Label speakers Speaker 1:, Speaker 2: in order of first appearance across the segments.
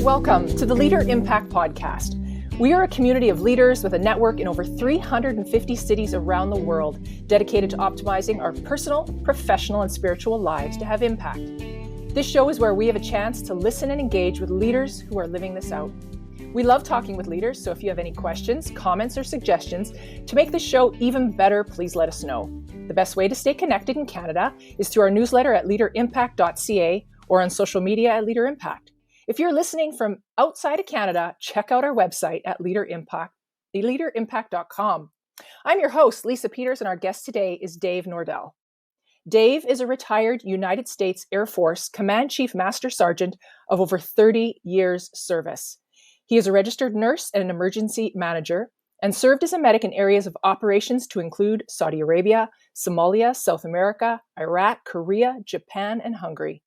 Speaker 1: Welcome to the Leader Impact Podcast. We are a community of leaders with a network in over 350 cities around the world dedicated to optimizing our personal, professional, and spiritual lives to have impact. This show is where we have a chance to listen and engage with leaders who are living this out. We love talking with leaders, so if you have any questions, comments, or suggestions to make this show even better, please let us know. The best way to stay connected in Canada is through our newsletter at leaderimpact.ca or on social media at LeaderImpact. If you're listening from outside of Canada, check out our website at leaderimpact.com. I'm your host, Lisa Peters, and our guest today is Dave Nordel. Dave is a retired United States Air Force Command Chief Master Sergeant of over 30 years service. He is a registered nurse and an emergency manager and served as a medic in areas of operations to include Saudi Arabia, Somalia, South America, Iraq, Korea, Japan, and Hungary.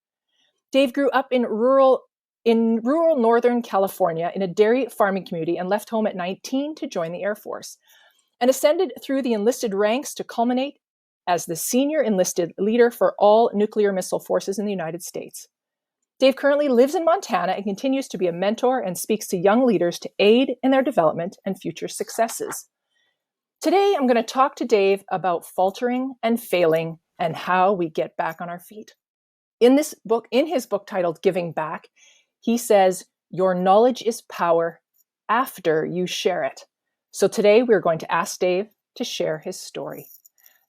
Speaker 1: Dave grew up in rural Northern California in a dairy farming community and left home at 19 to join the Air Force and ascended through the enlisted ranks to culminate as the senior enlisted leader for all nuclear missile forces in the United States. Dave currently lives in Montana and continues to be a mentor and speaks to young leaders to aid in their development and future successes. Today, I'm going to talk to Dave about faltering and failing and how we get back on our feet. In his book titled Giving Back, he says, your knowledge is power after you share it. So today we're going to ask Dave to share his story.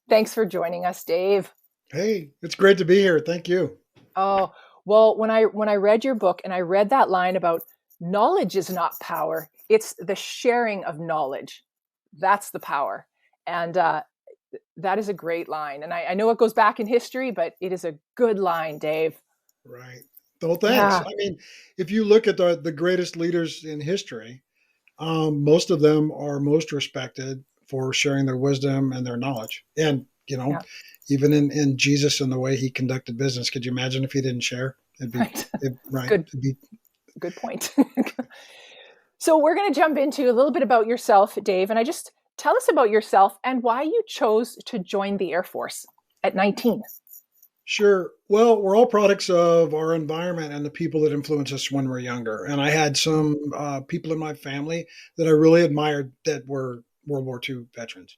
Speaker 1: Thanks for joining us, Dave.
Speaker 2: Hey, it's great to be here. Thank you.
Speaker 1: Oh, well, when I read your book and I read that line about knowledge is not power, it's the sharing of knowledge. That's the power. And that is a great line. And I know it goes back in history, but it is a good line, Dave.
Speaker 2: Right. Well, thanks.
Speaker 1: Yeah.
Speaker 2: I mean, if you look at the greatest leaders in history, most of them are most respected for sharing their wisdom and their knowledge. And, even in Jesus and the way he conducted business, could you imagine if he didn't share? Right.
Speaker 1: Good point. So we're going to jump into a little bit about yourself, Dave, and tell us about yourself and why you chose to join the Air Force at 19.
Speaker 2: Sure. Well, we're all products of our environment and the people that influence us when we're younger. And I had some people in my family that I really admired that were World War II veterans.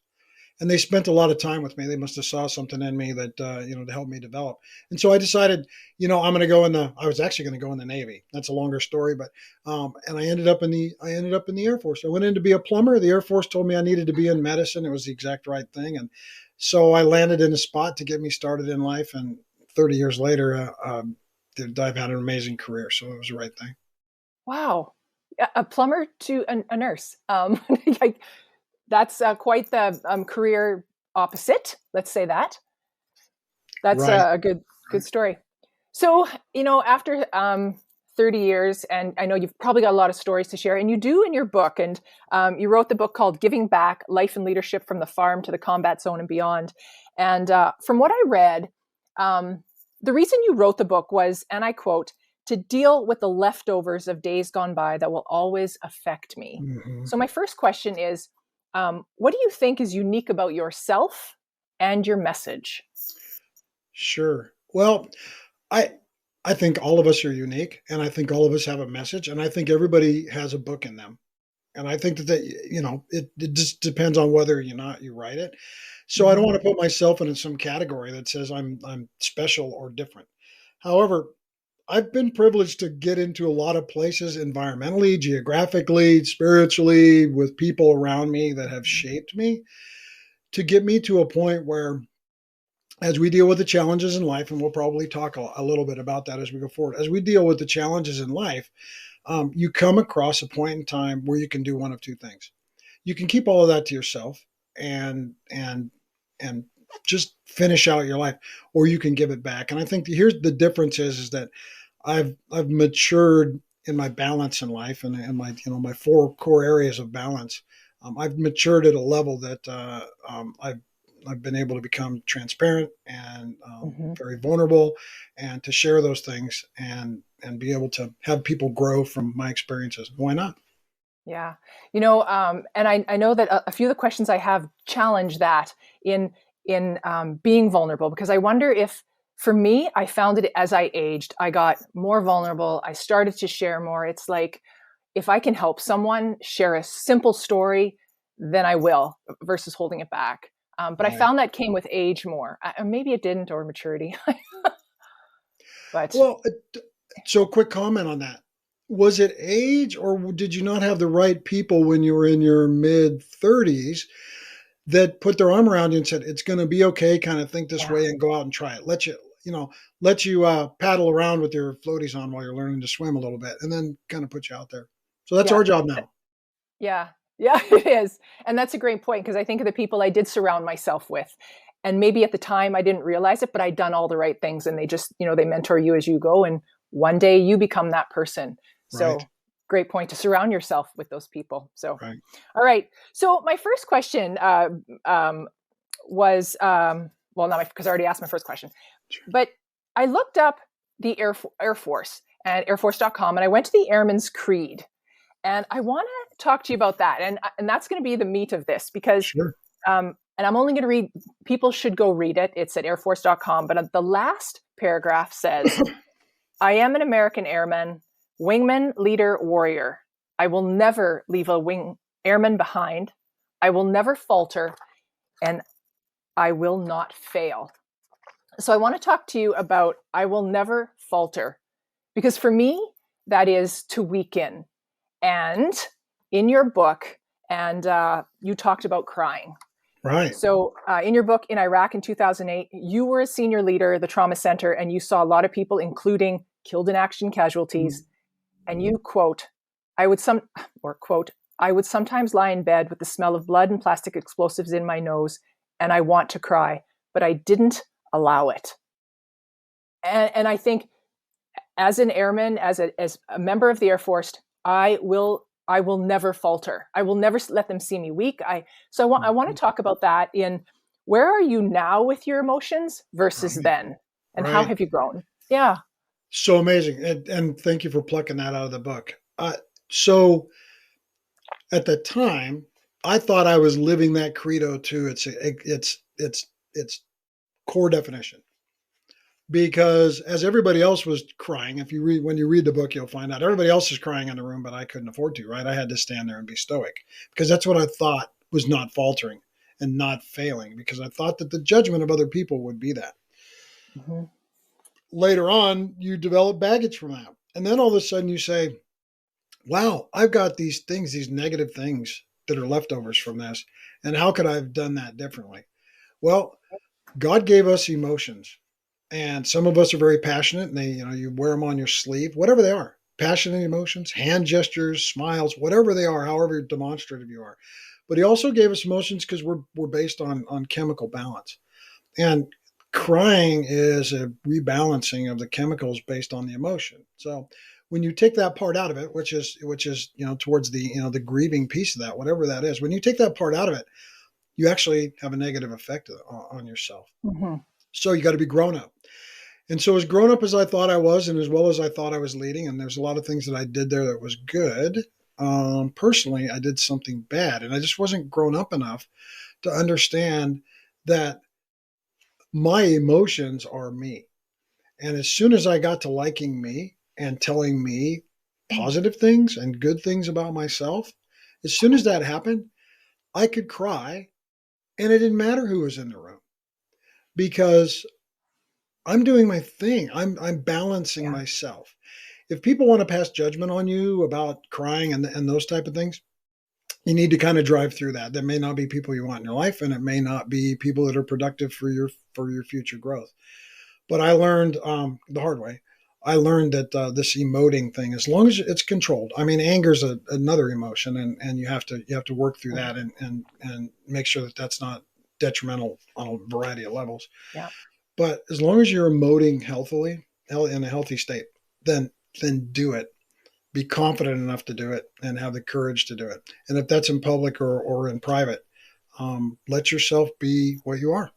Speaker 2: And they spent a lot of time with me. They must have saw something in me that, to help me develop. And so I decided, I'm going to go I was actually going to go in the Navy. That's a longer story, but, and I ended up in the Air Force. I went in to be a plumber. The Air Force told me I needed to be in medicine. It was the exact right thing. And so I landed in a spot to get me started in life. And 30 years later, I've had an amazing career. So it was the right thing.
Speaker 1: Wow. A plumber to a nurse. That's quite the career opposite. Let's say that. That's
Speaker 2: right.
Speaker 1: a good story. So, after 30 years, and I know you've probably got a lot of stories to share, and you do in your book, and you wrote the book called Giving Back, Life and Leadership from the Farm to the Combat Zone and Beyond. And from what I read, the reason you wrote the book was, and I quote, to deal with the leftovers of days gone by that will always affect me.
Speaker 2: Mm-hmm.
Speaker 1: So my first question is, what do you think is unique about yourself and your message?
Speaker 2: Sure. Well, I think all of us are unique, and I think all of us have a message, and I think everybody has a book in them. And I think that it just depends on whether you write it. So I don't want to put myself in some category that says I'm special or different. However, I've been privileged to get into a lot of places environmentally, geographically, spiritually, with people around me that have shaped me to get me to a point where, as we deal with the challenges in life, and we'll probably talk a little bit about that as we go forward, as we deal with the challenges in life, you come across a point in time where you can do one of two things. You can keep all of that to yourself and just finish out your life, or you can give it back. And I think here's the difference is that I've matured in my balance in life and my my four core areas of balance. I've matured at a level that I've been able to become transparent and very vulnerable, and to share those things and be able to have people grow from my experiences. Why not?
Speaker 1: Yeah. And I know that a few of the questions I have challenge that in being vulnerable, because I wonder if For me, I found it as I aged, I got more vulnerable. I started to share more. It's like, if I can help someone share a simple story, then I will, versus holding it back. But I
Speaker 2: Right.
Speaker 1: found that came with age more. Maybe it didn't, or maturity. But
Speaker 2: Well, so quick comment on that. Was it age, or did you not have the right people when you were in your mid 30s that put their arm around you and said, it's going to be okay, kind of think this
Speaker 1: yeah,
Speaker 2: way and go out and try it? Let you paddle around with your floaties on while you're learning to swim a little bit, and then kind of put you out there. So that's
Speaker 1: yeah,
Speaker 2: our job now.
Speaker 1: yeah, yeah, it is. And that's a great point, because I think of the people I did surround myself with. And maybe at the time I didn't realize it, but I'd done all the right things, and they just, they mentor you as you go. And one day you become that person.
Speaker 2: Right.
Speaker 1: So great point to surround yourself with those people. So,
Speaker 2: Right.
Speaker 1: all right. So my first question was, well, not because I already asked my first question, but I looked up the Air Force and airforce.com, and I went to the Airman's Creed. And I want to talk to you about that. And that's going to be the meat of this, because,
Speaker 2: Sure.
Speaker 1: and I'm only going to read, people should go read it. It's at airforce.com. But the last paragraph says, I am an American airman, wingman, leader, warrior. I will never leave a wing airman behind. I will never falter, and I will not fail. So I want to talk to you about I will never falter, because for me, that is to weaken. And in your book, and you talked about crying.
Speaker 2: Right.
Speaker 1: So in your book, in Iraq in 2008, you were a senior leader at the trauma center, and you saw a lot of people, including killed in action casualties. And you quote, I would sometimes lie in bed with the smell of blood and plastic explosives in my nose, and I want to cry, but I didn't allow it. And I think, as an airman, as a member of the Air Force, I will never falter. I will never let them see me weak. I want to talk about that. In where are you now with your emotions versus
Speaker 2: Right.
Speaker 1: then, and how
Speaker 2: Right.
Speaker 1: have you grown? Yeah.
Speaker 2: So amazing. And thank you for plucking that out of the book. So at the time, I thought I was living that credo to its core definition. Because as everybody else was crying, when you read the book, you'll find out everybody else is crying in the room, but I couldn't afford to, right? I had to stand there and be stoic, because that's what I thought was not faltering and not failing, because I thought that the judgment of other people would be that.
Speaker 1: Mm-hmm.
Speaker 2: Later on, you develop baggage from that. And then all of a sudden you say, wow, I've got these things, these negative things that are leftovers from this. And how could I have done that differently? Well, God gave us emotions. And some of us are very passionate, and you wear them on your sleeve, whatever they are. Passionate emotions, hand gestures, smiles, whatever they are, however demonstrative you are. But he also gave us emotions because we're based on chemical balance. And crying is a rebalancing of the chemicals based on the emotion. So when you take that part out of it, which is towards the grieving piece of that, whatever that is, when you take that part out of it, you actually have a negative effect on yourself.
Speaker 1: Mm-hmm.
Speaker 2: So you got to be grown up. And so as grown up as I thought I was, and as well as I thought I was leading, and there's a lot of things that I did there that was good. Personally, I did something bad, and I just wasn't grown up enough to understand that my emotions are me. And as soon as I got to liking me and telling me positive things and good things about myself, as soon as that happened, I could cry, and it didn't matter who was in the room, because I'm doing my thing. I'm balancing myself. If people want to pass judgment on you about crying and those type of things, you need to kind of drive through that. There may not be people you want in your life, and it may not be people that are productive for your future growth. But I learned the hard way. I learned that this emoting thing, as long as it's controlled. I mean, anger is another emotion, and you have to work through that and make sure that that's not detrimental on a variety of levels.
Speaker 1: Yeah.
Speaker 2: But as long as you're emoting healthily, in a healthy state, then do it. Be confident enough to do it and have the courage to do it. And if that's in public or in private, let yourself be what you are.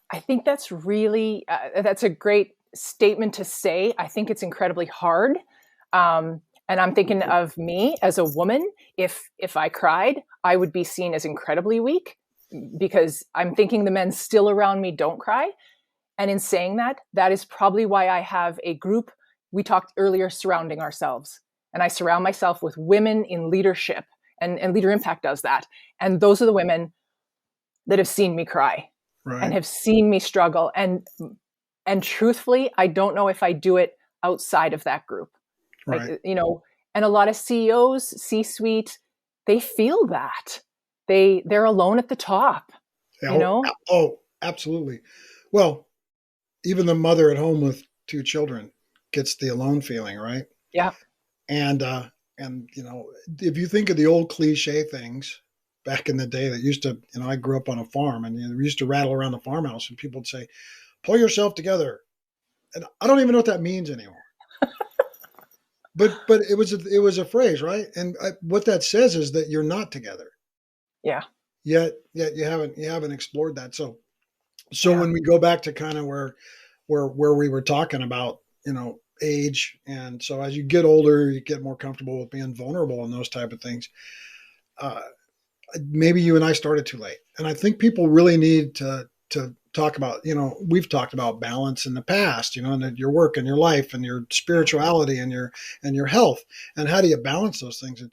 Speaker 1: I think that's really, that's a great statement to say. I think it's incredibly hard. And I'm thinking of me as a woman. If I cried, I would be seen as incredibly weak, because I'm thinking the men still around me don't cry. And in saying that, that is probably why I have a group. We talked earlier surrounding ourselves. And I surround myself with women in leadership. And Leader Impact does that. And those are the women that have seen me cry and
Speaker 2: Right.
Speaker 1: have seen me struggle. And truthfully, I don't know if I do it outside of that group.
Speaker 2: Right.
Speaker 1: Like, and a lot of CEOs, C-suite, they feel that. They're alone at the top,
Speaker 2: Yeah, oh, absolutely. Well, even the mother at home with two children gets the alone feeling, right?
Speaker 1: Yeah.
Speaker 2: And if you think of the old cliche things back in the day that used to, I grew up on a farm, and we used to rattle around the farmhouse, and people would say, "Pull yourself together," and I don't even know what that means anymore. But it was a phrase, right? And what that says is that you're not together.
Speaker 1: Yeah.
Speaker 2: Yet you haven't explored that. So
Speaker 1: Yeah.
Speaker 2: when we go back to kind of where we were talking about, age, and so as you get older, you get more comfortable with being vulnerable and those type of things. Uh, Maybe you and I started too late, and I think people really need to talk about. We've talked about balance in the past, and your work and your life and your spirituality and your health, and how do you balance those things? And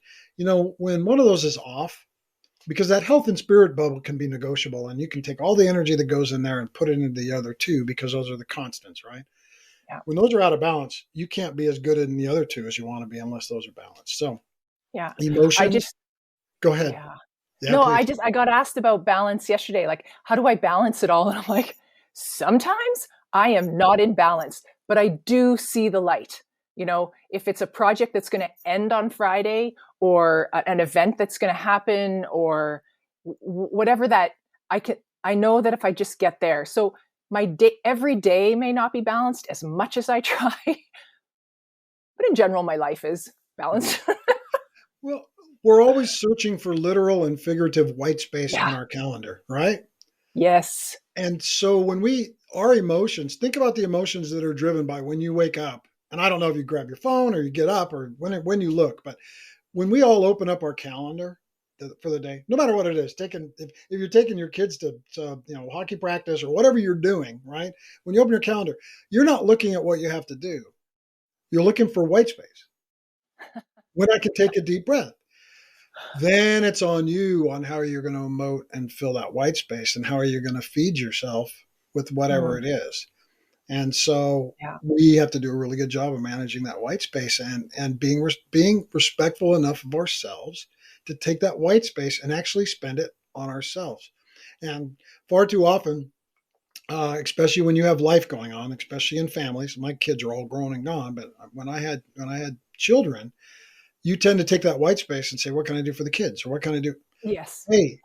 Speaker 2: when one of those is off, because that health and spirit bubble can be negotiable, and you can take all the energy that goes in there and put it into the other two, because those are the constants, right?
Speaker 1: Yeah.
Speaker 2: When those are out of balance, you can't be as good in the other two as you want to be unless those are balanced. So
Speaker 1: Yeah. I
Speaker 2: emotions,
Speaker 1: just,
Speaker 2: go ahead.
Speaker 1: yeah.
Speaker 2: Yeah,
Speaker 1: No,
Speaker 2: please.
Speaker 1: I got asked about balance yesterday. Like, how do I balance it all? And I'm like, sometimes I am not in balance, but I do see the light. If it's a project that's going to end on Friday, or an event that's going to happen, or whatever, that I know that if I just get there. So my day, every day may not be balanced as much as I try, but in general, my life is balanced.
Speaker 2: Well, we're always searching for literal and figurative white space
Speaker 1: Yeah.
Speaker 2: on our calendar, right?
Speaker 1: Yes.
Speaker 2: And so our emotions, think about the emotions that are driven by when you wake up. And I don't know if you grab your phone or you get up or when you look, but when we all open up our calendar for the day, no matter what it is, if you're taking your kids to hockey practice or whatever you're doing, right? When you open your calendar, you're not looking at what you have to do. You're looking for white space. When I can take a deep breath, then it's on you on how you're going to emote and fill that white space, and how are you going to feed yourself with whatever
Speaker 1: Mm,
Speaker 2: it is. And so
Speaker 1: yeah.
Speaker 2: we have to do a really good job of managing that white space, and being respectful enough of ourselves to take that white space and actually spend it on ourselves. And far too often, especially when you have life going on, especially in families, my kids are all grown and gone, but when I had children, you tend to take that white space and say, what can I do for the kids? Or what can I do?
Speaker 1: Yes.
Speaker 2: Hey,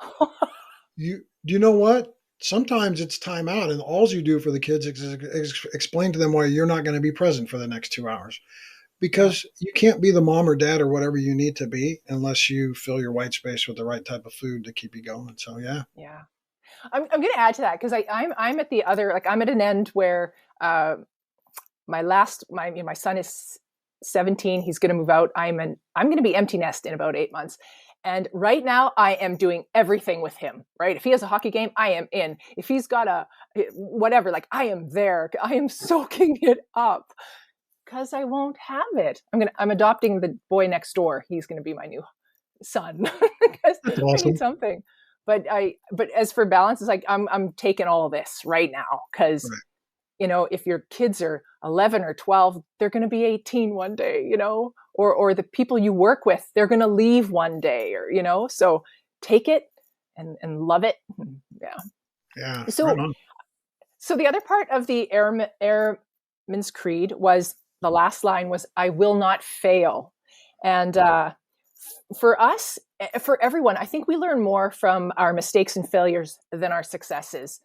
Speaker 2: do you know what? Sometimes it's time out, and all you do for the kids is explain to them why you're not going to be present for the next 2 hours,
Speaker 1: Yeah.
Speaker 2: because you can't be the mom or dad or whatever you need to be unless you fill your white space with the right type of food to keep you going. So yeah.
Speaker 1: Yeah. I'm going to add to that, because I'm at the other, like, I'm at an end where my son is 17. He's going to move out. I'm going to be empty nest in about 8 months. And right now I am doing everything with him, right? If he has a hockey game, I am in. If he's got a whatever, like, I am there. I am soaking it up, because I won't have it. I'm adopting the boy next door. He's going to be my new son, because
Speaker 2: That's
Speaker 1: I need
Speaker 2: awesome.
Speaker 1: something. But as for balance, it's like I'm taking all of this right now, because
Speaker 2: Right.
Speaker 1: if your kids are 11 or 12, they're going to be 18 one day, or the people you work with, they're going to leave one day, or so take it and love it. Yeah.
Speaker 2: Yeah. Right
Speaker 1: So
Speaker 2: on.
Speaker 1: so the other part of the Airman's Creed was, the last line was, "I will not fail." And for us, for everyone, I think we learn more from our mistakes and failures than our successes.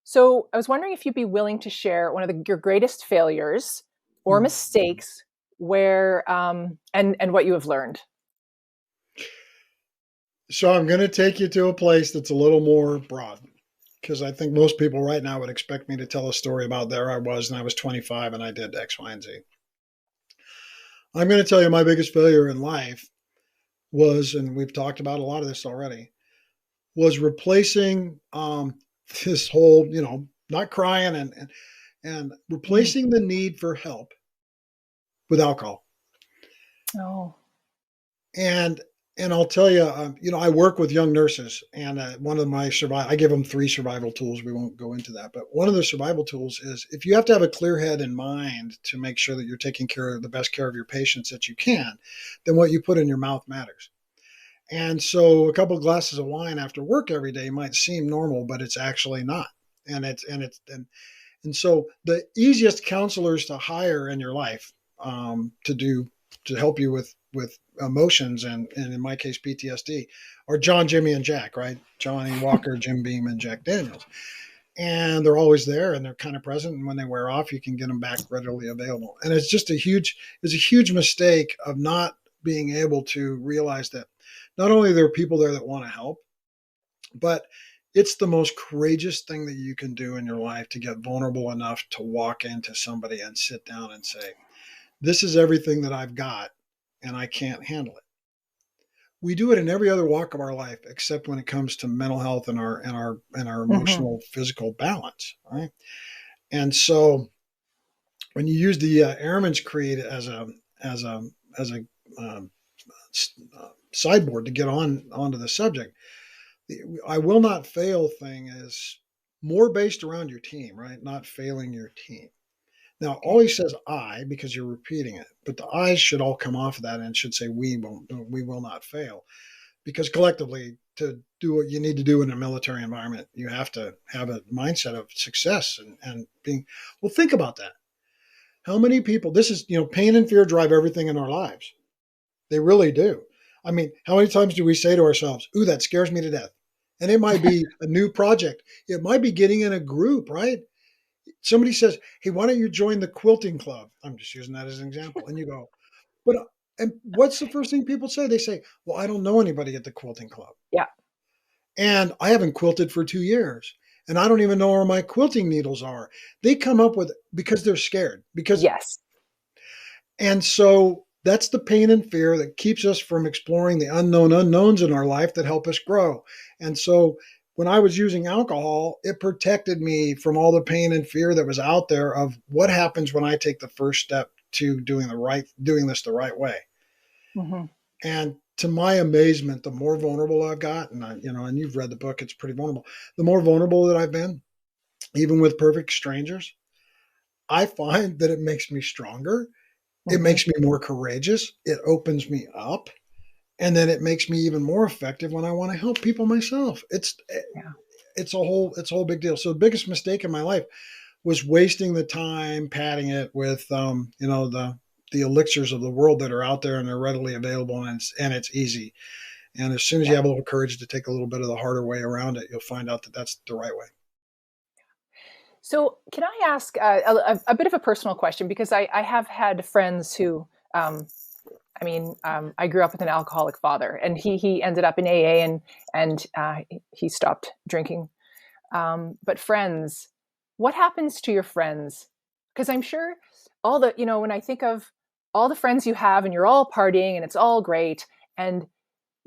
Speaker 1: So I was wondering if you'd be willing to share one of your greatest failures or
Speaker 2: Hmm.
Speaker 1: mistakes, where and what you have learned.
Speaker 2: So I'm going to take you to a place that's a little more broad, because I think most people right now would expect me to tell a story about there I was and I was 25 and I did X, Y, and Z. I'm going to tell you my biggest failure in life was, and we've talked about a lot of this already, was replacing this whole, not crying and and
Speaker 1: Mm.
Speaker 2: replacing the need for help with alcohol.
Speaker 1: Oh.
Speaker 2: And I'll tell you, I work with young nurses, and one of my I give them 3 survival tools. We won't go into that, but one of the survival tools is if you have to have a clear head and mind to make sure that you're taking care of the best care of your patients that you can, then what you put in your mouth matters. And so, a couple of glasses of wine after work every day might seem normal, but it's actually not. And so, the easiest counselors to hire in your life to help you with emotions and in my case PTSD are John, Jimmy, and Jack, right? Johnny Walker, Jim Beam, and Jack Daniels, and they're always there and they're kind of present. And when they wear off, you can get them back readily available. And it's a huge mistake of not being able to realize that not only there are people there that want to help, but it's the most courageous thing that you can do in your life to get vulnerable enough to walk into somebody and sit down and say, this is everything that I've got and I can't handle it. We do it in every other walk of our life, except when it comes to mental health and our
Speaker 1: Mm-hmm.
Speaker 2: emotional, physical balance, right? And so, when you use the Airman's Creed as a um, sideboard to get onto the subject, the "I will not fail" thing is more based around your team, right? Not failing your team. Now,
Speaker 1: Okay.
Speaker 2: always says "I" because you're repeating it, but the "I's" should all come off of that and should say we will not fail." Because collectively, to do what you need to do in a military environment, you have to have a mindset of success and being. Well, think about that. How many people? This is pain and fear drive everything in our lives. They really do. I mean, how many times do we say to ourselves, "Ooh, that scares me to death"? And it might be a new project. It might be getting in a group, right? Somebody says, "Hey, why don't you join the quilting club?" I'm just using that as an example. And you go, "But," and what's the first thing people say? They say, "Well, I don't know anybody at the quilting club.
Speaker 1: Yeah.
Speaker 2: And I haven't quilted for 2 years. And I don't even know where my quilting needles are." They come up with because they're scared.
Speaker 1: Yes.
Speaker 2: And so that's the pain and fear that keeps us from exploring the unknown unknowns in our life that help us grow. And so when I was using alcohol, it protected me from all the pain and fear that was out there of what happens when I take the first step to doing this the right way.
Speaker 1: Mm-hmm.
Speaker 2: And to my amazement, the more vulnerable I've got, and you've read the book, it's pretty vulnerable. The more vulnerable that I've been, even with perfect strangers, I find that it makes me stronger. It
Speaker 1: Mm-hmm.
Speaker 2: makes me more courageous. It opens me up. And then it makes me even more effective when I want to help people myself.
Speaker 1: Yeah.
Speaker 2: It's a whole big deal. So the biggest mistake in my life was wasting the time padding it with the elixirs of the world that are out there and they're readily available and it's easy. And as soon as you
Speaker 1: Yeah.
Speaker 2: have a little courage to take a little bit of the harder way around it, you'll find out that that's the right way.
Speaker 1: So, can I ask a bit of a personal question? Because I have had friends who, I grew up with an alcoholic father, and he ended up in AA and he stopped drinking. But friends, what happens to your friends? Because I'm sure when I think of all the friends you have, and you're all partying, and it's all great, and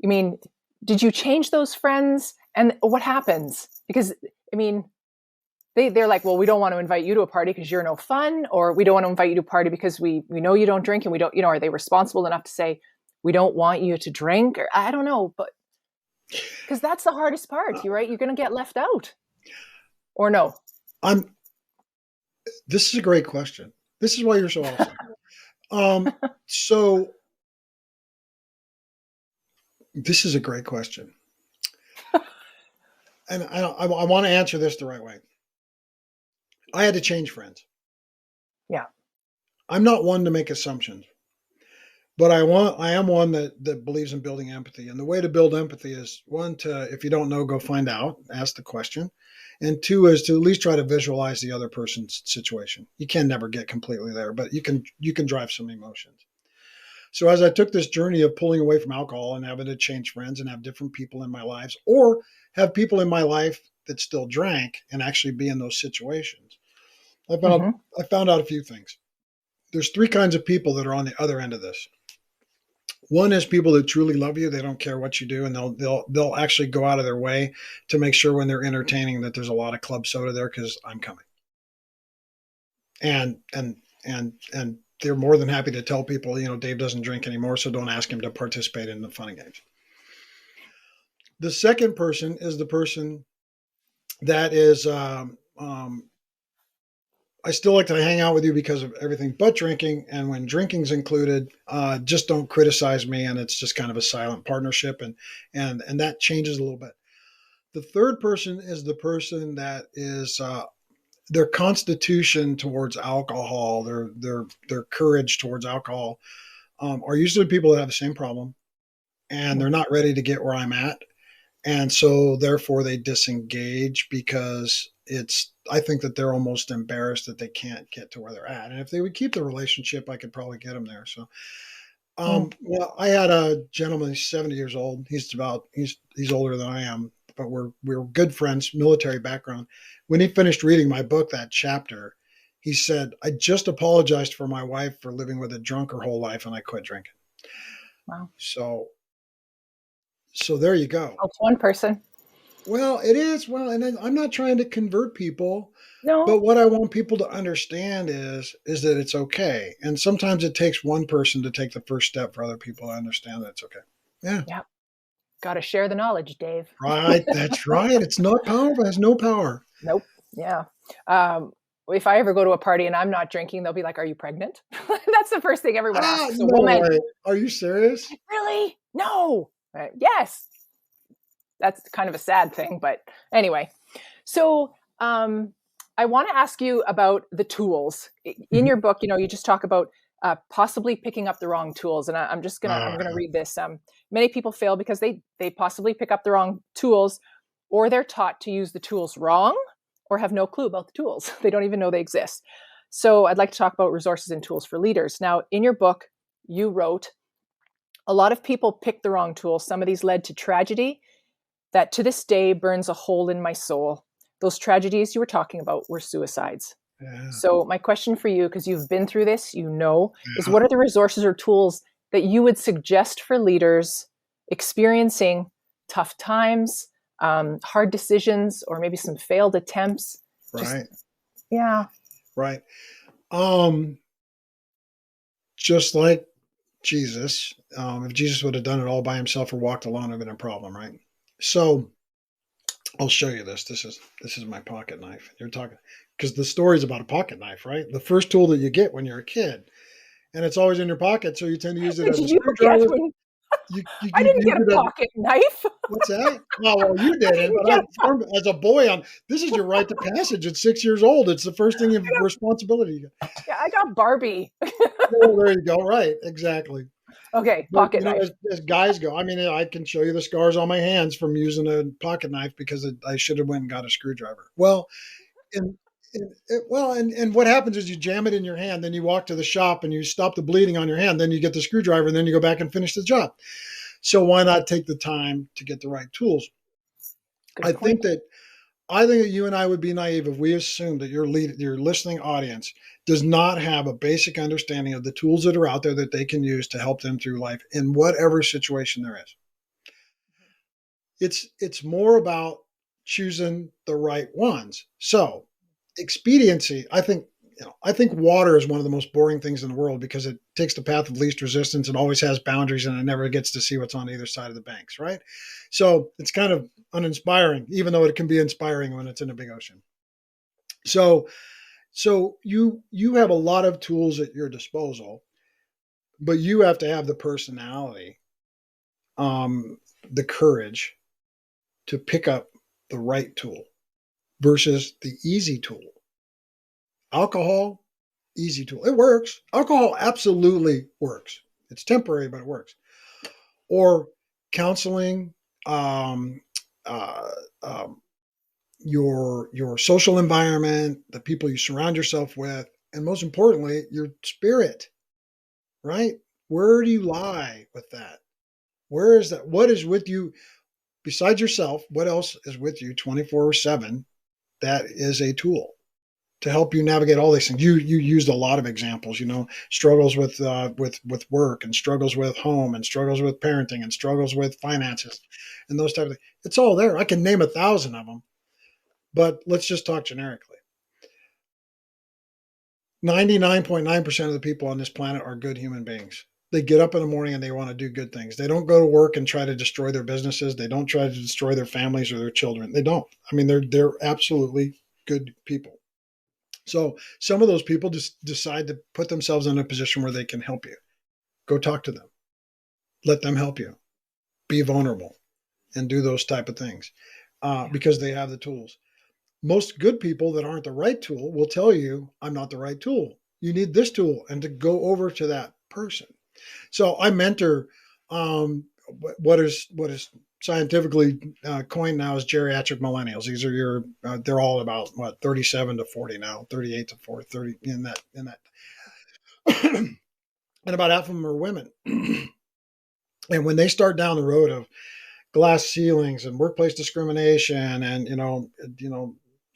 Speaker 1: I mean, did you change those friends? And what happens? Because I mean, they're like, well, we don't want to invite you to a party because you're no fun, or we don't want to invite you to a party because we know you don't drink, and we don't, are they responsible enough to say we don't want you to drink? Or I don't know, but because that's the hardest part,
Speaker 2: Uh,
Speaker 1: you're right, you're going to get left out, or no?
Speaker 2: I'm. This is a great question. This is why you're so awesome. So this is a great question, and I want to answer this the right way. I had to change friends.
Speaker 1: Yeah.
Speaker 2: I'm not one to make assumptions, but I am one that believes in building empathy. And the way to build empathy is one to, if you don't know, go find out, ask the question, and two is to at least try to visualize the other person's situation. You can never get completely there, but you can drive some emotions. So as I took this journey of pulling away from alcohol and having to change friends and have different people in my lives, or have people in my life that still drank and actually be in those situations, I found
Speaker 1: Mm-hmm.
Speaker 2: I found out a few things. There's 3 kinds of people that are on the other end of this. One is people that truly love you. They don't care what you do, and they'll actually go out of their way to make sure when they're entertaining that there's a lot of club soda there because I'm coming. and they're more than happy to tell people, Dave doesn't drink anymore, so don't ask him to participate in the fun and games. The second person is the person that is, I still like to hang out with you because of everything but drinking. And when drinking's included, just don't criticize me. And it's just kind of a silent partnership. And that changes a little bit. The third person is the person that is, their constitution towards alcohol, their courage towards alcohol, are usually people that have the same problem, and they're not ready to get where I'm at. And so therefore they disengage because I think that they're almost embarrassed that they can't get to where they're at. And if they would keep the relationship, I could probably get them there. So, well, I had a gentleman, he's 70 years old. He's older than I am, but we're good friends, military background. When he finished reading my book, that chapter, he said, I just apologized for my wife for living with a drunk her whole life, and I quit drinking.
Speaker 1: Wow.
Speaker 2: So there you go.
Speaker 1: That's one person.
Speaker 2: Well, it is. Well, and I'm not trying to convert people,
Speaker 1: No.
Speaker 2: but what I want people to understand is that it's okay. And sometimes it takes one person to take the first step for other people to understand that it's okay. Yeah.
Speaker 1: Yeah. Got to share the knowledge, Dave.
Speaker 2: Right. That's right. It's not powerful. It has no power.
Speaker 1: Nope. Yeah. If I ever go to a party and I'm not drinking, they'll be like, "Are you pregnant?" That's the first thing everyone asks.
Speaker 2: No way. Are you serious?
Speaker 1: Really? No. Yes. That's kind of a sad thing, but anyway. So I want to ask you about the tools in your book. You just talk about possibly picking up the wrong tools, and I'm gonna read this. Many people fail because they possibly pick up the wrong tools, or they're taught to use the tools wrong, or have no clue about the tools. They don't even know they exist. So I'd like to talk about resources and tools for leaders. Now, in your book, you wrote, a lot of people picked the wrong tools. Some of these led to tragedy that to this day burns a hole in my soul. Those tragedies you were talking about were suicides. Yeah. So my question for you, because you've been through this, is what are the resources or tools that you would suggest for leaders experiencing tough times, hard decisions, or maybe some failed attempts?
Speaker 2: Right.
Speaker 1: Yeah.
Speaker 2: Right. Just like Jesus, if Jesus would have done it all by himself or walked alone, it would have been a problem, right? So I'll show you this. This is my pocket knife. You're talking because the story is about a pocket knife, right? The first tool that you get when you're a kid, and it's always in your pocket, so you tend to use it as a screwdriver.
Speaker 1: I didn't get a pocket knife.
Speaker 2: What's that? Well, you didn't, but as a boy, this is your rite of passage at 6 years old. It's the first thing of responsibility you get.
Speaker 1: Yeah, I got Barbie.
Speaker 2: Oh, there you go. Right, exactly.
Speaker 1: Okay, pocket knife.
Speaker 2: As guys go, I mean, I can show you the scars on my hands from using a pocket knife because I should have went and got a screwdriver. Well, and what happens is you jam it in your hand, then you walk to the shop and you stop the bleeding on your hand, then you get the screwdriver, and then you go back and finish the job. So why not take the time to get the right tools? I think that you and I would be naive if we assumed that your listening audience does not have a basic understanding of the tools that are out there that they can use to help them through life in whatever situation there is. It's more about choosing the right ones. So expediency, I think water is one of the most boring things in the world because it takes the path of least resistance and always has boundaries and it never gets to see what's on either side of the banks, right? So it's kind of uninspiring, even though it can be inspiring when it's in a big ocean. So you have a lot of tools at your disposal, but you have to have the personality, the courage to pick up the right tool versus the easy tool. Alcohol, easy tool. It works. Alcohol absolutely works. It's temporary, but it works. Or counseling, your social environment, the people you surround yourself with, and most importantly, your spirit, right? Where do you lie with that? Where is that? What is with you besides yourself? What else is with you 24/7? That is a tool to help you navigate all these things. You used a lot of examples, struggles with work and struggles with home and struggles with parenting and struggles with finances and those type of things. It's all there. I can name 1,000 of them, but let's just talk generically. 99.9% of the people on this planet are good human beings. They get up in the morning and they want to do good things. They don't go to work and try to destroy their businesses. They don't try to destroy their families or their children. They don't. I mean, they're absolutely good people. So some of those people just decide to put themselves in a position where they can help you. Go talk to them. Let them help you. Be vulnerable and do those type of things because they have the tools. Most good people that aren't the right tool will tell you, I'm not the right tool. You need this tool, and to go over to that person. So I mentor what is scientifically coined now as geriatric millennials. These are they're all about 37 to 40 now, 38 to 40, 30 in that and about half of them are women. And when they start down the road of glass ceilings and workplace discrimination and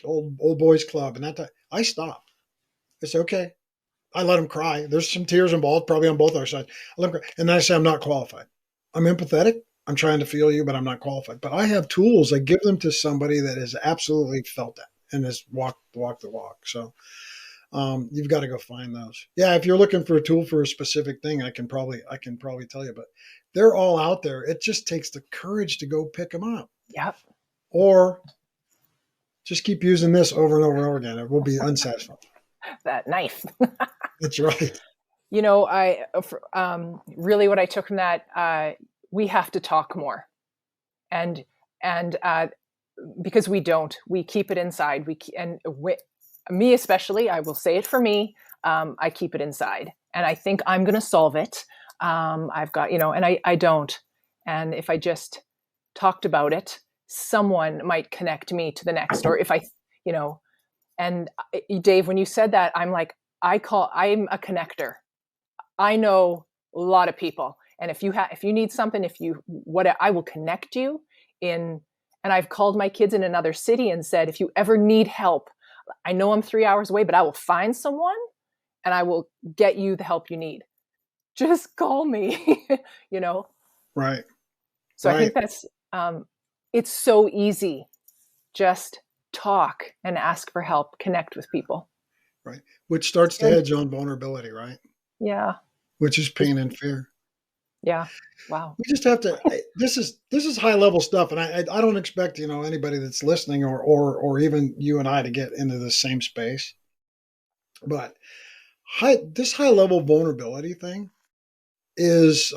Speaker 2: old boys club and that, I stop. I say, okay. I let them cry. There's some tears involved, probably on both our sides. I let them cry. And then I say, I'm not qualified. I'm empathetic. I'm trying to feel you, but I'm not qualified. But I have tools. I give them to somebody that has absolutely felt that and has walked the walk. So you've got to go find those. Yeah, if you're looking for a tool for a specific thing, I can probably tell you. But they're all out there. It just takes the courage to go pick them up.
Speaker 1: Yep.
Speaker 2: Or just keep using this over and over and over again. It will be unsatisfying.
Speaker 1: That knife.
Speaker 2: That's right.
Speaker 1: I really what I took from that, we have to talk more, and because we keep it inside. Me especially, I will say it for me. I keep it inside, and I think I'm going to solve it. I've got and I don't. And if I just talked about it, someone might connect me to the next. Or if I, and Dave, when you said that, I'm like, I'm a connector. I know a lot of people. And if you need something, I will connect you in. And I've called my kids in another city and said, if you ever need help, I know I'm 3 hours away, but I will find someone and I will get you the help you need. Just call me,
Speaker 2: Right.
Speaker 1: So right. I think that's, it's so easy. Just talk and ask for help, connect with people.
Speaker 2: Right. Which starts to hedge on vulnerability, right?
Speaker 1: Yeah.
Speaker 2: Which is pain and fear.
Speaker 1: Yeah. Wow.
Speaker 2: We just have to, this is high level stuff. And I don't expect, anybody that's listening or even you and I to get into the same space. But this high level vulnerability thing is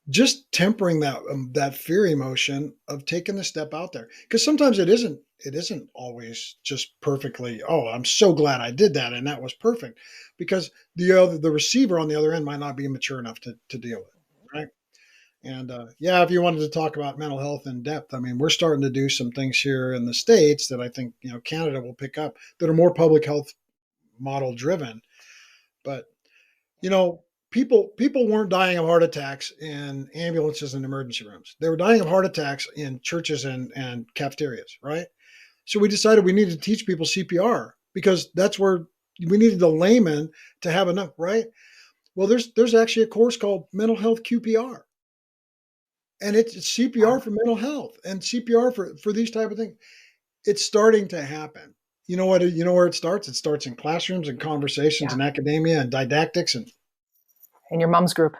Speaker 2: just tempering that fear emotion of taking the step out there. Because sometimes it isn't always just perfectly, oh, I'm so glad I did that and that was perfect. Because the receiver on the other end might not be mature enough to deal with it, right? And if you wanted to talk about mental health in depth, I mean, we're starting to do some things here in the States that I think Canada will pick up that are more public health model driven. But people weren't dying of heart attacks in ambulances and emergency rooms. They were dying of heart attacks in churches and cafeterias, right? So we decided we needed to teach people CPR because that's where we needed the layman to have enough, right? Well, there's actually a course called Mental Health QPR. And it's CPR for mental health and CPR for these type of things. It's starting to happen. You know where it starts? It starts in classrooms and conversations and academia and didactics and
Speaker 1: in your mom's group.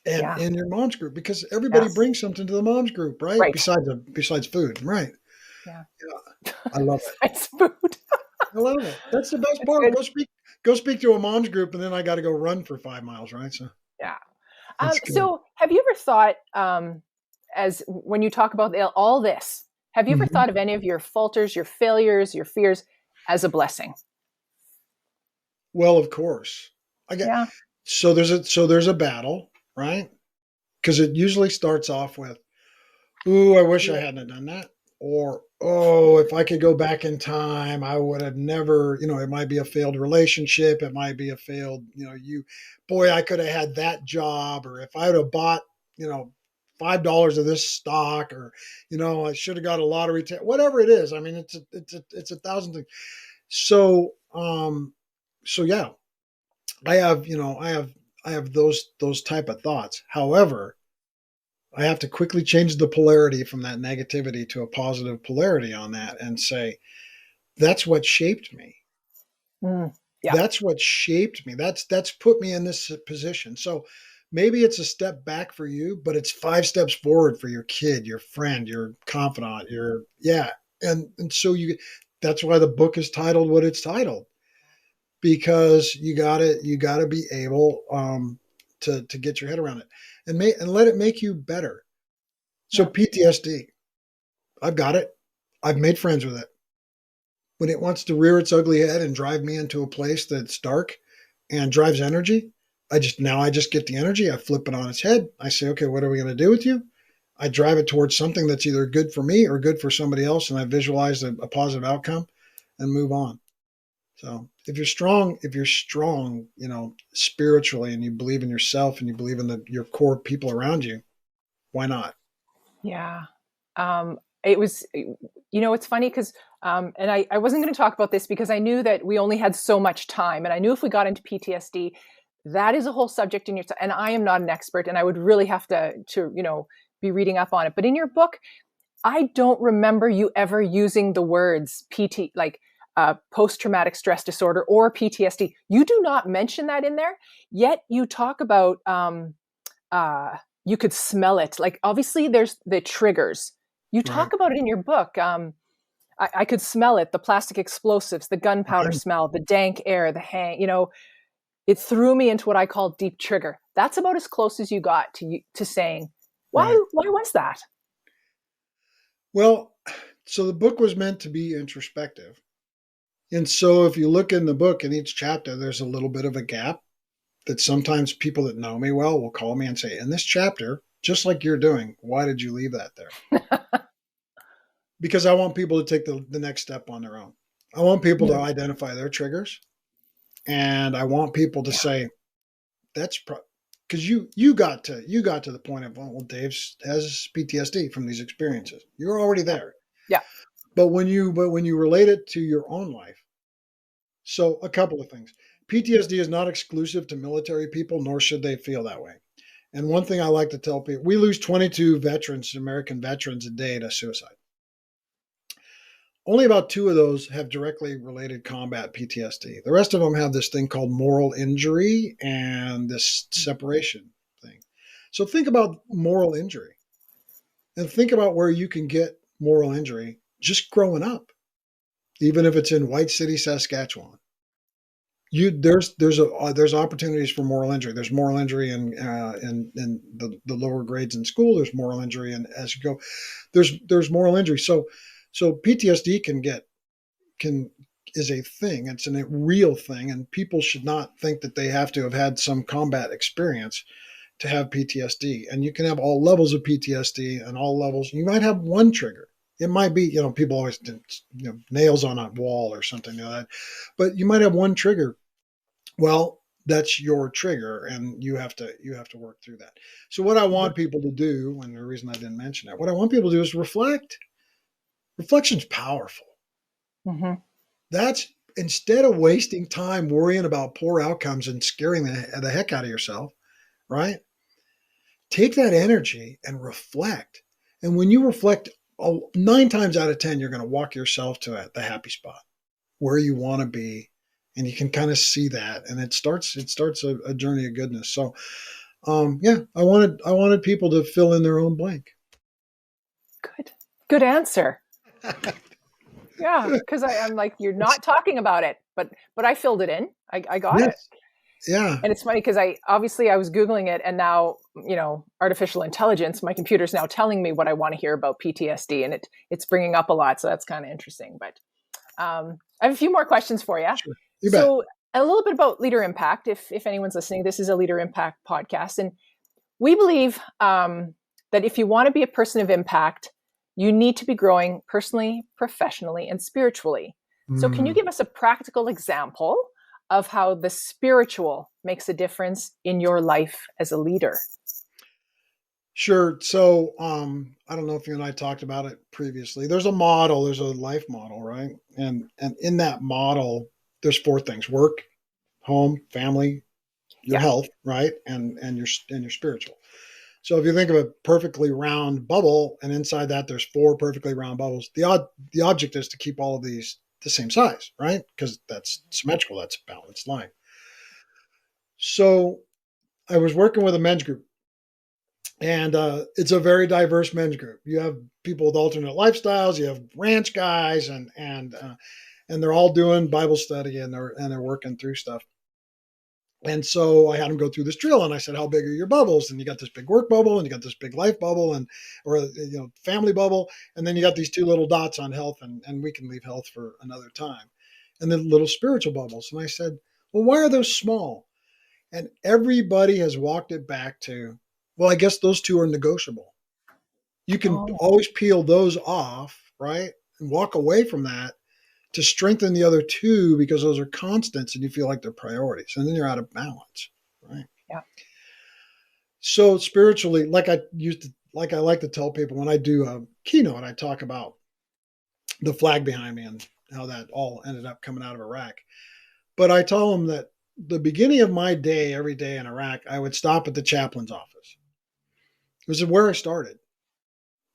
Speaker 2: And in your mom's group, because everybody brings something to the mom's group, right? Besides food, right?
Speaker 1: Yeah.
Speaker 2: I love it.
Speaker 1: Besides food.
Speaker 2: I love it. That's the best part. Go speak to a mom's group, and then I got to go run for 5 miles, right? So
Speaker 1: yeah. So have you ever thought, as when you talk about all this, have you ever thought of any of your falters, your failures, your fears as a blessing?
Speaker 2: Well, of course. So there's a battle, right? Because it usually starts off with, ooh, I wish I hadn't done that. Or, oh, if I could go back in time, I would have never, it might be a failed relationship. It might be a failed, boy, I could have had that job. Or if I would have bought, $5 of this stock, or, I should have got a lottery ticket, whatever it is. I mean, it's a thousand things. So yeah, I have those type of thoughts. However, I have to quickly change the polarity from that negativity to a positive polarity on that and say, that's what shaped me.
Speaker 1: Mm, yeah.
Speaker 2: That's what shaped me. That's put me in this position. So maybe it's a step back for you, but it's 5 steps forward for your kid, your friend, your confidant, your yeah. And so that's why the book is titled what it's titled, because you gotta be able to get your head around it and let it make you better. So
Speaker 1: Yeah.
Speaker 2: PTSD, I've got it. I've made friends with it. When it wants to rear its ugly head and drive me into a place that's dark and drives energy, I just get the energy, I flip it on its head. I say, okay, what are we going to do with you? I drive it towards something that's either good for me or good for somebody else, and I visualize a positive outcome and move on. So if you're strong, spiritually, and you believe in yourself and you believe in your core people around you, why not?
Speaker 1: Yeah. It was, it's funny because, and I wasn't going to talk about this because I knew that we only had so much time. And I knew if we got into PTSD, that is a whole subject in yourself. And I am not an expert and I would really have to be reading up on it. But in your book, I don't remember you ever using the words like post-traumatic stress disorder or PTSD. You do not mention that in there. Yet you talk about, you could smell it. Like obviously there's the triggers. You
Speaker 2: Right.
Speaker 1: talk about it in your book. I could smell it, the plastic explosives, the gunpowder
Speaker 2: Right.
Speaker 1: smell, the dank air, it threw me into what I call deep trigger. That's about as close as you got to saying,
Speaker 2: Right.
Speaker 1: why was that?
Speaker 2: Well, so the book was meant to be introspective. And so if you look in the book in each chapter, there's a little bit of a gap that sometimes people that know me well will call me and say, in this chapter, just like you're doing, why did you leave that there? Because I want people to take the next step on their own. I want people to
Speaker 1: Mm,
Speaker 2: identify their triggers, and I want people to
Speaker 1: yeah,
Speaker 2: say, that's because you got to the point of, well, Dave has PTSD from these experiences. You're already
Speaker 1: yeah,
Speaker 2: there.
Speaker 1: yeah.
Speaker 2: But when you relate it to your own life, so a couple of things. PTSD is not exclusive to military people, nor should they feel that way. And one thing I like to tell people, we lose 22 veterans, American veterans, a day to suicide. Only about 2 of those have directly related combat PTSD. The rest of them have this thing called moral injury and this separation thing. So think about moral injury and think about where you can get moral injury just growing up, even if it's in White City, Saskatchewan. There's opportunities for moral injury. There's moral injury in the lower grades in school. There's moral injury, and as you go, there's moral injury. So PTSD can is a thing. It's a real thing, and people should not think that they have to have had some combat experience to have PTSD. And you can have all levels of PTSD and all levels. You might have one trigger. It might be, people always, nails on a wall or something like that. But you might have one trigger. Well, that's your trigger, and you have to work through that. So what I want people to do, and the reason I didn't mention that, what I want people to do is reflect. Reflection's powerful.
Speaker 1: Mm-hmm.
Speaker 2: That's instead of wasting time worrying about poor outcomes and scaring the heck out of yourself, right? Take that energy and reflect. And when you reflect, 9 times out of 10, you're going to walk yourself to the happy spot where you want to be. And you can kind of see that. And it starts a journey of goodness. So, yeah, I wanted people to fill in their own blank.
Speaker 1: Good answer. Yeah, because I'm like, you're
Speaker 2: It's,
Speaker 1: not talking about it, but I filled it in. I got it.
Speaker 2: yes. Yeah.
Speaker 1: And it's funny because I was Googling it and now, artificial intelligence, my computer's now telling me what I want to hear about PTSD and it's bringing up a lot. So that's kind of interesting. But I have a few more questions for you.
Speaker 2: Sure. You bet.
Speaker 1: So a little bit about Leader Impact. If anyone's listening, this is a Leader Impact podcast. And we believe that if you want to be a person of impact, you need to be growing personally, professionally, and spiritually. So can you
Speaker 2: Mm.
Speaker 1: give us a practical example of how the spiritual makes a difference in your life as a leader?
Speaker 2: Sure. So, I don't know if you and I talked about it previously. There's a model, there's a life model, right? And in that model, there's 4 things: work, home, family, your
Speaker 1: Yeah,
Speaker 2: health, right? And your spiritual. So if you think of a perfectly round bubble, and inside that there's 4 perfectly round bubbles, the object is to keep all of these the same size, right? Because that's symmetrical, that's a balanced line. So I was working with a men's group, and it's a very diverse men's group. You have people with alternate lifestyles, you have ranch guys, and they're all doing Bible study, and they're working through stuff. And so I had them go through this drill, and I said, "How big are your bubbles?" And you got this big work bubble, and you got this big life bubble, or family bubble, and then you got these two little dots on health, and we can leave health for another time, and then little spiritual bubbles. And I said, "Well, why are those small?" And everybody has walked it back to, well, I guess those two are negotiable. You can always peel those off, right, and walk away from that to strengthen the other two, because those are constants and you feel like they're priorities, and then you're out of balance, right?
Speaker 1: Yeah.
Speaker 2: So spiritually, like I like to tell people when I do a keynote, I talk about the flag behind me and how that all ended up coming out of Iraq. But I tell them that the beginning of my day, every day in Iraq, I would stop at the chaplain's office. It was where I started.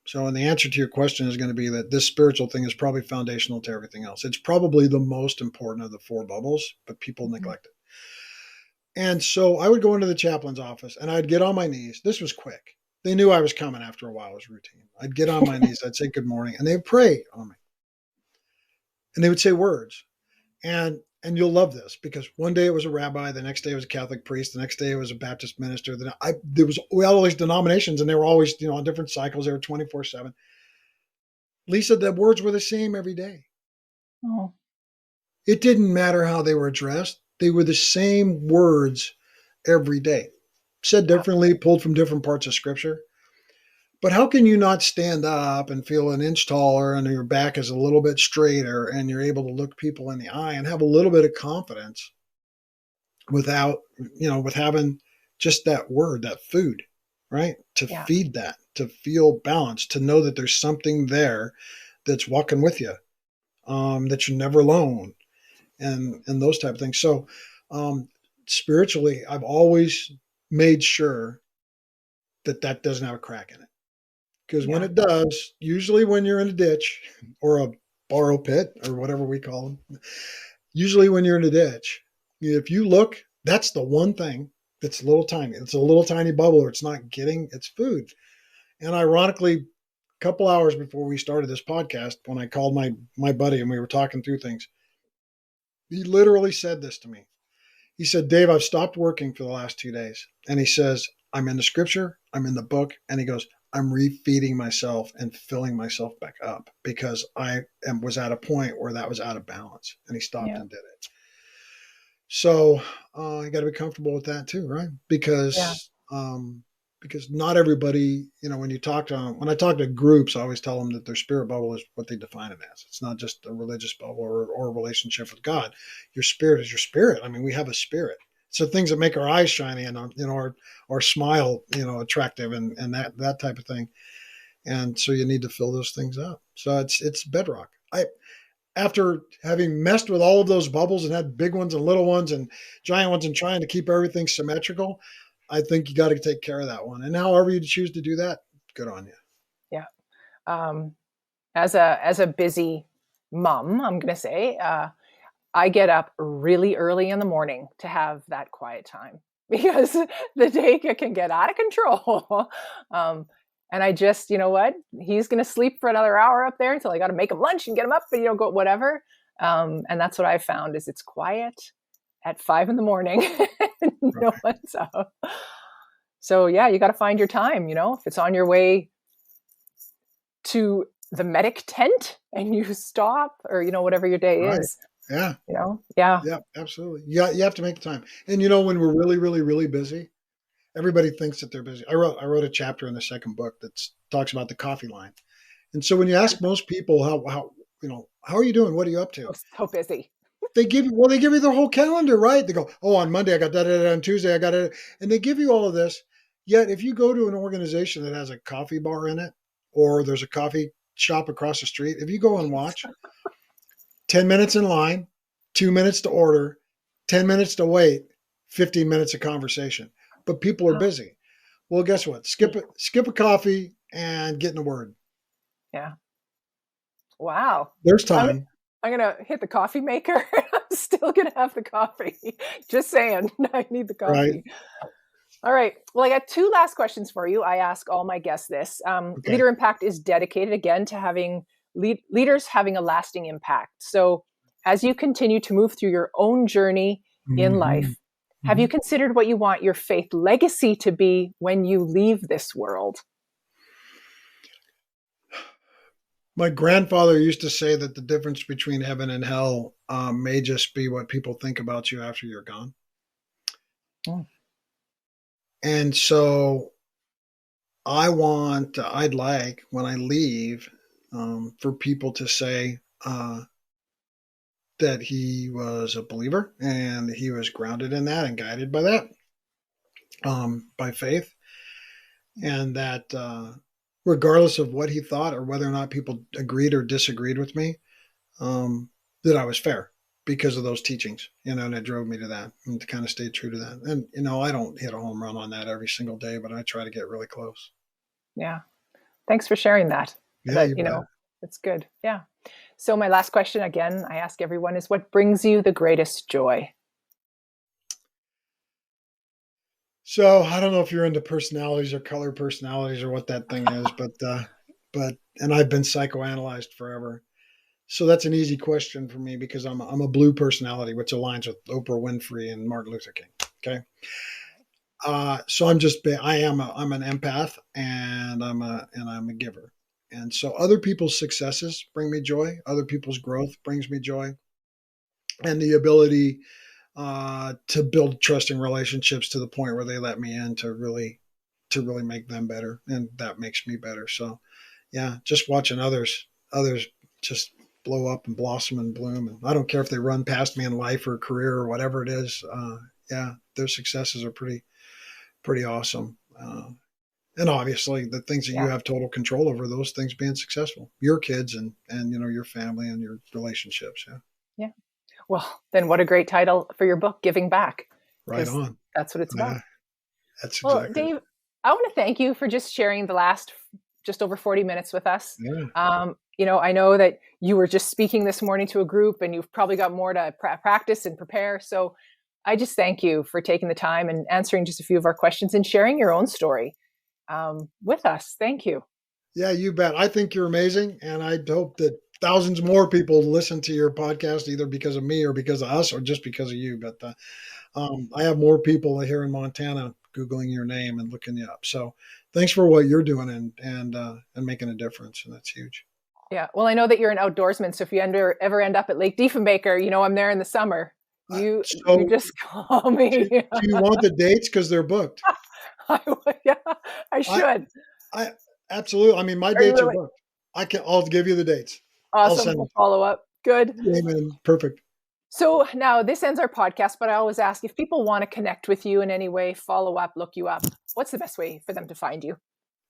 Speaker 2: So, and the answer to your question is going to be that this spiritual thing is probably foundational to everything else. It's probably the most important of the four bubbles, but people neglect it. And so I would go into the chaplain's office and I'd get on my knees. This was quick. They knew I was coming after a while. It was routine. I'd get on my knees. I'd say good morning, and they would pray on me. And they would say words. And you'll love this, because one day it was a rabbi, the next day it was a Catholic priest, the next day it was a Baptist minister. We had all these denominations, and they were always, on different cycles. They were 24/7. Lisa, the words were the same every day.
Speaker 1: Oh.
Speaker 2: It didn't matter how they were addressed. They were the same words every day, said differently, pulled from different parts of scripture. But how can you not stand up and feel an inch taller, and your back is a little bit straighter, and you're able to look people in the eye and have a little bit of confidence without, with having just that word, that food, right? To feed that, to feel balanced, to know that there's something there that's walking with you, that you're never alone, and those type of things. So spiritually, I've always made sure that doesn't have a crack in it. Because when it does, usually when you're in a ditch or a borrow pit or whatever we call them, usually when you're in a ditch, if you look, that's the one thing that's a little tiny. It's a little tiny bubble, or it's not getting its food. And ironically, a couple hours before we started this podcast, when I called my buddy and we were talking through things, he literally said this to me. He said, "Dave, I've stopped working for the last 2 days." And he says, "I'm in the scripture, I'm in the book." And he goes, "I'm refeeding myself and filling myself back up, because I was at a point where that was out of balance." And he stopped and did it. So you got to be comfortable with that too, right? Because not everybody, when I talk to groups, I always tell them that their spirit bubble is what they define it as. It's not just a religious bubble or a relationship with God. Your spirit is your spirit. I mean, we have a spirit. So things that make our eyes shiny and our smile, attractive, and that type of thing. And so you need to fill those things up. So it's bedrock. After having messed with all of those bubbles and had big ones and little ones and giant ones and trying to keep everything symmetrical, I think you got to take care of that one. And however you choose to do that, good on you.
Speaker 1: Yeah. As a busy mom, I'm going to say, I get up really early in the morning to have that quiet time, because the day can get out of control. And I just, what, he's going to sleep for another hour up there until I got to make him lunch and get him up and, go whatever. And that's what I found is it's quiet at 5 a.m. No one's up. So yeah, you got to find your time, if it's on your way to the medic tent and you stop, or, whatever your day is.
Speaker 2: Yeah.
Speaker 1: Yeah,
Speaker 2: absolutely. Yeah. You have to make the time. And, when we're really, really, really busy, everybody thinks that they're busy. I wrote a chapter in the second book that talks about the coffee line. And so when you ask most people how are you doing? What are you up to?
Speaker 1: So busy.
Speaker 2: They give you their whole calendar, right? They go, "Oh, on Monday I got that, on Tuesday I got it." And they give you all of this. Yet if you go to an organization that has a coffee bar in it, or there's a coffee shop across the street, if you go and watch, 10 minutes in line, 2 minutes to order, 10 minutes to wait, 15 minutes of conversation. But people are busy. Well, guess what? Skip a coffee and get in a word.
Speaker 1: Yeah. Wow.
Speaker 2: There's time.
Speaker 1: I'm going to hit the coffee maker. I'm still going to have the coffee. Just saying, I need the
Speaker 2: Right.
Speaker 1: coffee. All right. Well, I got two last questions for you. I ask all my guests this.
Speaker 2: Okay.
Speaker 1: Leader Impact is dedicated again to having leaders having a lasting impact. So as you continue to move through your own journey in life, have you considered what you want your faith legacy to be when you leave this world?
Speaker 2: My grandfather used to say that the difference between heaven and hell may just be what people think about you after you're gone.
Speaker 1: Oh.
Speaker 2: And so I'd like when I leave for people to say that he was a believer and he was grounded in that and guided by that, by faith. And that regardless of what he thought or whether or not people agreed or disagreed with me, that I was fair because of those teachings, and it drove me to that and to kind of stay true to that. And, I don't hit a home run on that every single day, but I try to get really close.
Speaker 1: Yeah. Thanks for sharing that.
Speaker 2: Yeah,
Speaker 1: it's good. Yeah. So my last question, again, I ask everyone, is what brings you the greatest joy?
Speaker 2: So I don't know if you're into personalities or color personalities or what that thing is, but and I've been psychoanalyzed forever. So that's an easy question for me because I'm a blue personality, which aligns with Oprah Winfrey and Martin Luther King. Okay. So I'm an empath and I'm a giver. And so other people's successes bring me joy. Other people's growth brings me joy, and the ability to build trusting relationships to the point where they let me in to really make them better. And that makes me better. So yeah, just watching others just blow up and blossom and bloom. And I don't care if they run past me in life or career or whatever it is. Yeah, their successes are pretty awesome. And obviously the things that you have total control over, those things being successful, your kids and your family and your relationships. Yeah.
Speaker 1: Yeah. Well, then what a great title for your book, Giving Back.
Speaker 2: Right on.
Speaker 1: That's what it's about.
Speaker 2: Yeah, that's exactly.
Speaker 1: Dave, I want to thank you for just sharing the last just over 40 minutes with us.
Speaker 2: Yeah.
Speaker 1: I know that you were just speaking this morning to a group and you've probably got more to practice and prepare. So I just thank you for taking the time and answering just a few of our questions and sharing your own story with us. Thank you.
Speaker 2: Yeah, you bet. I think you're amazing. And I hope that thousands more people listen to your podcast, either because of me or because of us or just because of you. But I have more people here in Montana Googling your name and looking you up. So thanks for what you're doing and making a difference. And that's huge.
Speaker 1: Yeah. Well, I know that you're an outdoorsman. So if you ever end up at Lake Diefenbaker, I'm there in the summer. You just call me.
Speaker 2: Do you want the dates? Because they're booked.
Speaker 1: I should.
Speaker 2: I absolutely. I mean, my dates are booked. I'll give you the dates.
Speaker 1: Awesome. We'll follow up. Good.
Speaker 2: Amen. Perfect.
Speaker 1: So now this ends our podcast, but I always ask if people want to connect with you in any way, follow up, look you up, what's the best way for them to find you?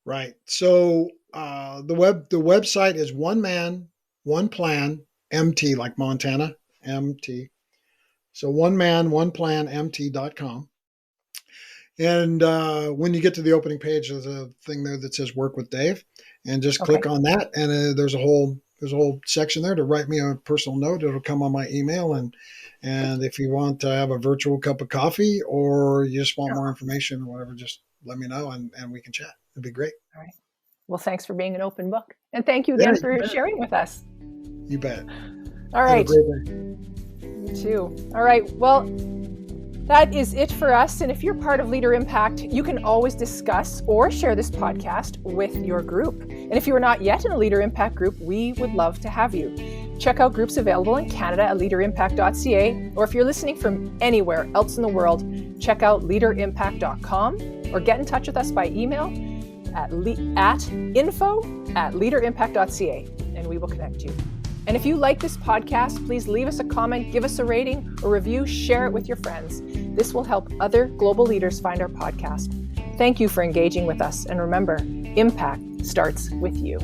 Speaker 2: Right. So the website is One Man, One Plan, MT, like Montana, MT. So One Man, One Plan, MT.com. And when you get to the opening page, there's a thing there that says Work with Dave, and just click on that. And there's a whole section there to write me a personal note. It'll come on my email. And if you want to have a virtual cup of coffee or you just want more information or whatever, just let me know and we can chat. It'd be great.
Speaker 1: All right. Well, thanks for being an open book. And thank you again for sharing with us.
Speaker 2: You bet.
Speaker 1: All right.
Speaker 2: Have a great day.
Speaker 1: You too. All right. Well, that is it for us. And if you're part of Leader Impact, you can always discuss or share this podcast with your group. And if you are not yet in a Leader Impact group, we would love to have you. Check out groups available in Canada at leaderimpact.ca, or if you're listening from anywhere else in the world, check out leaderimpact.com or get in touch with us by email at info@leaderimpact.ca, and we will connect you. And if you like this podcast, please leave us a comment, give us a rating, a review, share it with your friends. This will help other global leaders find our podcast. Thank you for engaging with us. And remember, impact starts with you.